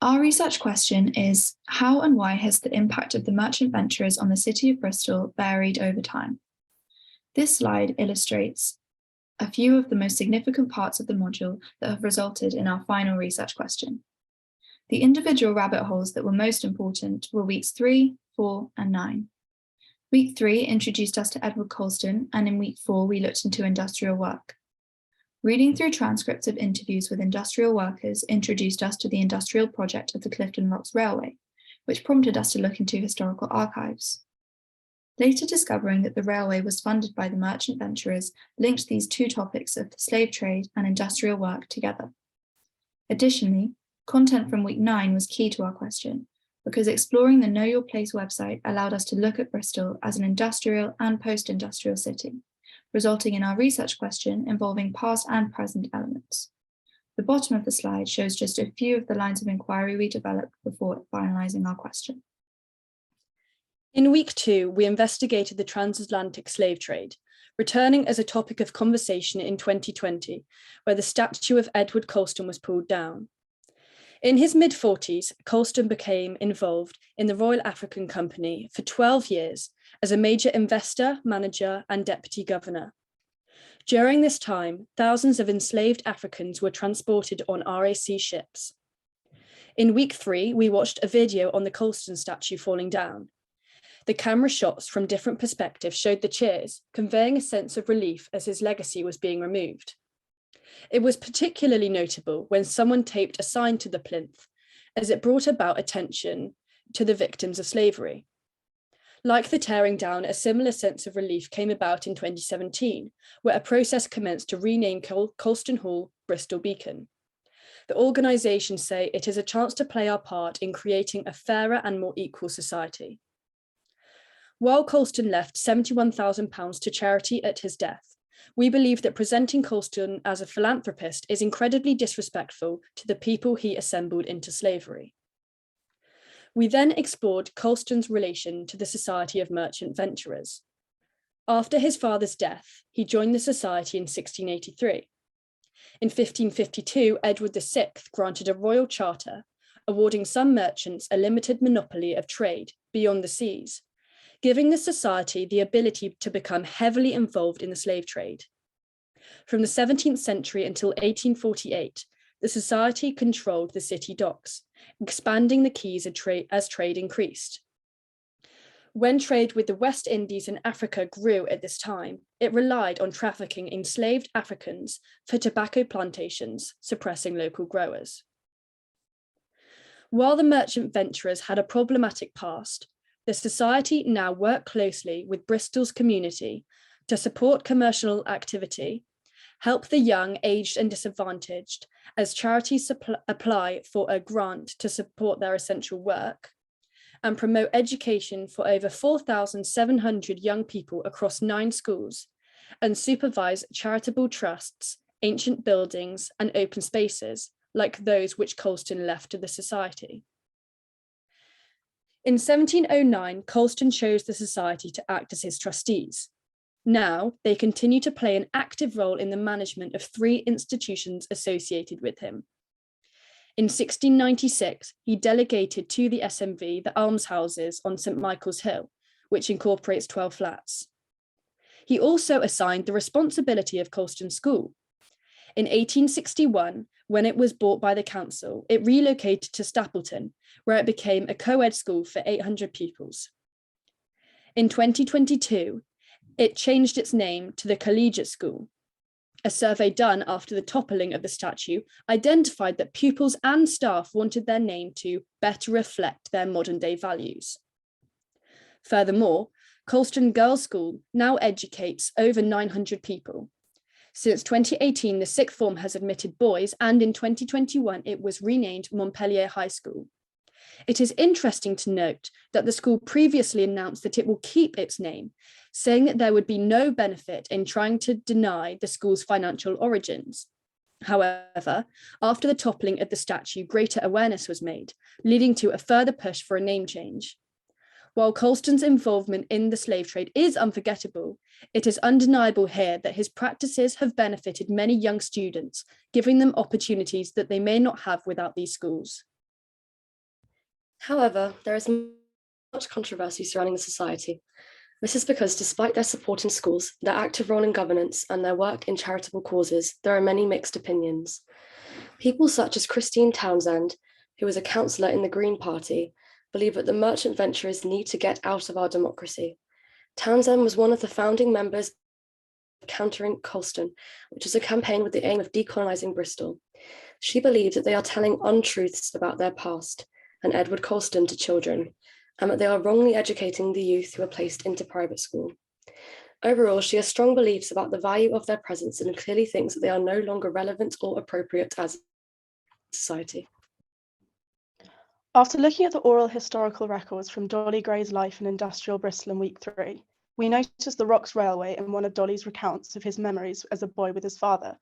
Our research question is, how and why has the impact of the merchant venturers on the city of Bristol varied over time? This slide illustrates a few of the most significant parts of the module that have resulted in our final research question. The individual rabbit holes that were most important were weeks 3, 4, and 9. Week 3 introduced us to Edward Colston, and in week 4 we looked into industrial work. Reading through transcripts of interviews with industrial workers introduced us to the industrial project of the Clifton Rocks Railway, which prompted us to look into historical archives. Later discovering that the railway was funded by the merchant venturers linked these two topics of the slave trade and industrial work together. Additionally, content from week 9 was key to our question, because exploring the Know Your Place website allowed us to look at Bristol as an industrial and post-industrial city, resulting in our research question involving past and present elements. The bottom of the slide shows just a few of the lines of inquiry we developed before finalising our question. In week 2, we investigated the transatlantic slave trade, returning as a topic of conversation in 2020, where the statue of Edward Colston was pulled down. In his mid-40s, Colston became involved in the Royal African Company for 12 years as a major investor, manager, and deputy governor. During this time, thousands of enslaved Africans were transported on RAC ships. In week 3, we watched a video on the Colston statue falling down. The camera shots from different perspectives showed the cheers, conveying a sense of relief as his legacy was being removed. It was particularly notable when someone taped a sign to the plinth, as it brought about attention to the victims of slavery. Like the tearing down, a similar sense of relief came about in 2017, where a process commenced to rename Colston Hall Bristol Beacon. The organisations say it is a chance to play our part in creating a fairer and more equal society. While Colston left £71,000 to charity at his death, we believe that presenting Colston as a philanthropist is incredibly disrespectful to the people he assembled into slavery. We then explored Colston's relation to the Society of Merchant Venturers. After his father's death, he joined the society in 1683. In 1552, Edward VI granted a royal charter, awarding some merchants a limited monopoly of trade beyond the seas, giving the society the ability to become heavily involved in the slave trade. From the 17th century until 1848, the society controlled the city docks, expanding the quays as trade increased. When trade with the West Indies and Africa grew at this time, it relied on trafficking enslaved Africans for tobacco plantations, suppressing local growers. While the merchant venturers had a problematic past, the society now worked closely with Bristol's community to support commercial activity, help the young, aged and disadvantaged as charities apply for a grant to support their essential work, and promote education for over 4,700 young people across 9 schools, and supervise charitable trusts, ancient buildings and open spaces like those which Colston left to the society. In 1709, Colston chose the society to act as his trustees. Now, they continue to play an active role in the management of 3 institutions associated with him. In 1696, he delegated to the SMV the almshouses on St. Michael's Hill, which incorporates 12 flats. He also assigned the responsibility of Colston School. In 1861, when it was bought by the council, it relocated to Stapleton, where it became a co-ed school for 800 pupils. In 2022, it changed its name to the Collegiate School. A survey done after the toppling of the statue identified that pupils and staff wanted their name to better reflect their modern-day values. Furthermore, Colston Girls' School now educates over 900 people. Since 2018, the sixth form has admitted boys, and in 2021, it was renamed Montpellier High School. It is interesting to note that the school previously announced that it will keep its name, saying that there would be no benefit in trying to deny the school's financial origins. However, after the toppling of the statue, greater awareness was made, leading to a further push for a name change. While Colston's involvement in the slave trade is unforgettable, it is undeniable here that his practices have benefited many young students, giving them opportunities that they may not have without these schools. However, there is much controversy surrounding the society. This is because despite their support in schools, their active role in governance, and their work in charitable causes, there are many mixed opinions. People such as Christine Townsend, who is a councillor in the Green Party, believe that the merchant venturers need to get out of our democracy. Townsend was one of the founding members of Countering Colston, which is a campaign with the aim of decolonising Bristol. She believes that they are telling untruths about their past and Edward Colston to children, and that they are wrongly educating the youth who are placed into private school. Overall, she has strong beliefs about the value of their presence and clearly thinks that they are no longer relevant or appropriate as a society. After looking at the oral historical records from Dolly Gray's life in industrial Bristol in week 3, we noticed the Rocks Railway in one of Dolly's recounts of his memories as a boy with his father,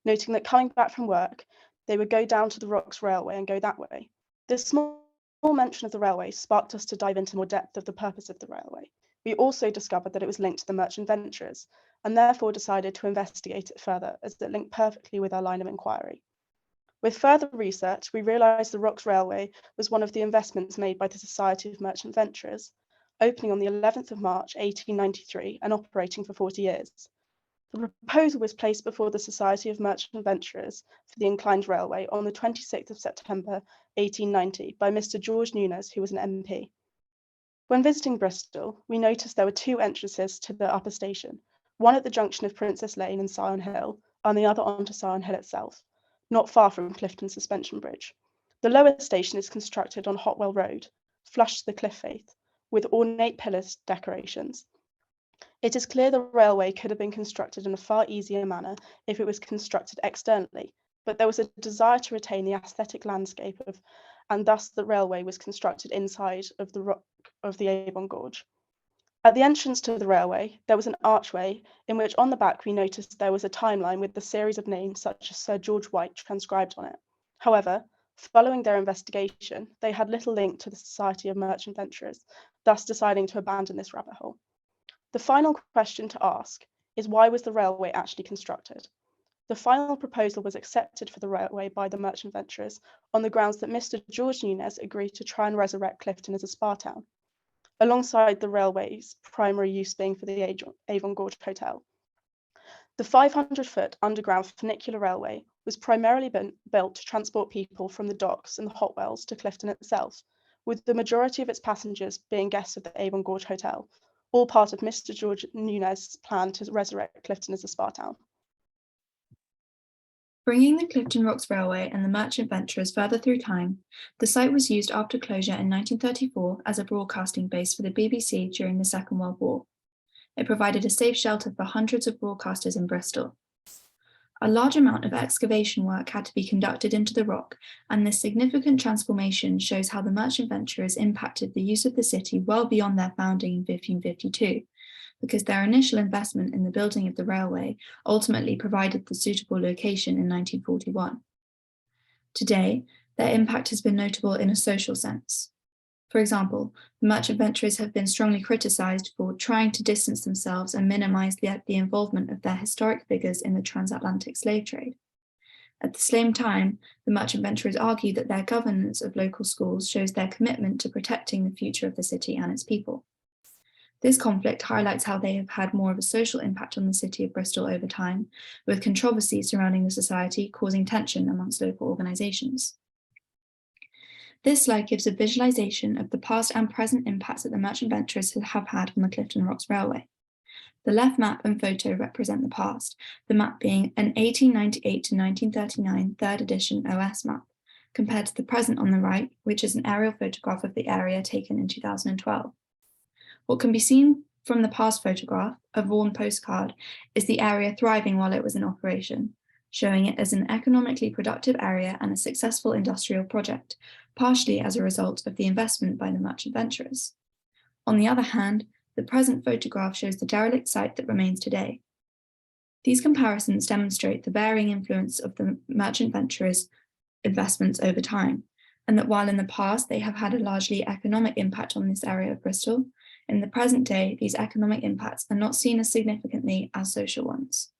noting that coming back from work, they would go down to the Rocks Railway and go that way. This small mention of the railway sparked us to dive into more depth of the purpose of the railway. We also discovered that it was linked to the merchant venturers, and therefore decided to investigate it further, as it linked perfectly with our line of inquiry. With further research, we realised the Rocks Railway was one of the investments made by the Society of Merchant Venturers, opening on the 11th of March 1893 and operating for 40 years. The proposal was placed before the Society of Merchant Venturers for the inclined railway on the 26th of September 1890 by Mr. George Nunes, who was an MP. When visiting Bristol, we noticed there were 2 entrances to the upper station, one at the junction of Princess Lane and Syon Hill, and the other onto Syon Hill itself, not far from Clifton Suspension Bridge. The lower station is constructed on Hotwell Road, flush to the cliff face, with ornate pillars decorations. It is clear the railway could have been constructed in a far easier manner if it was constructed externally, but there was a desire to retain the aesthetic landscape and thus the railway was constructed inside of the rock of the Avon Gorge. At the entrance to the railway, there was an archway in which on the back we noticed there was a timeline with a series of names such as Sir George White transcribed on it. However, following their investigation, they had little link to the Society of Merchant Venturers, thus deciding to abandon this rabbit hole. The final question to ask is, why was the railway actually constructed? The final proposal was accepted for the railway by the merchant venturers on the grounds that Mr. George Nunes agreed to try and resurrect Clifton as a spa town, alongside the railway's primary use being for the Avon Gorge Hotel. The 500-foot underground funicular railway was primarily built to transport people from the docks and the Hotwells to Clifton itself, with the majority of its passengers being guests of the Avon Gorge Hotel, all part of Mr. George Nunes' plan to resurrect Clifton as a spa town. Bringing the Clifton Rocks Railway and the merchant venturers further through time, the site was used after closure in 1934 as a broadcasting base for the BBC during the Second World War. It provided a safe shelter for hundreds of broadcasters in Bristol. A large amount of excavation work had to be conducted into the rock, and this significant transformation shows how the merchant venturers impacted the use of the city well beyond their founding in 1552, because their initial investment in the building of the railway ultimately provided the suitable location in 1941. Today, their impact has been notable in a social sense. For example, the merchant venturers have been strongly criticised for trying to distance themselves and minimise the involvement of their historic figures in the transatlantic slave trade. At the same time, the merchant venturers argue that their governance of local schools shows their commitment to protecting the future of the city and its people. This conflict highlights how they have had more of a social impact on the city of Bristol over time, with controversies surrounding the society causing tension amongst local organisations. This slide gives a visualisation of the past and present impacts that the merchant venturers have had on the Clifton Rocks Railway. The left map and photo represent the past, the map being an 1898 to 1939 third edition OS map, compared to the present on the right, which is an aerial photograph of the area taken in 2012. What can be seen from the past photograph, a Vaughan postcard, is the area thriving while it was in operation, showing it as an economically productive area and a successful industrial project, partially as a result of the investment by the merchant venturers. On the other hand, the present photograph shows the derelict site that remains today. These comparisons demonstrate the varying influence of the merchant venturers' investments over time, and that while in the past they have had a largely economic impact on this area of Bristol, in the present day, these economic impacts are not seen as significantly as social ones.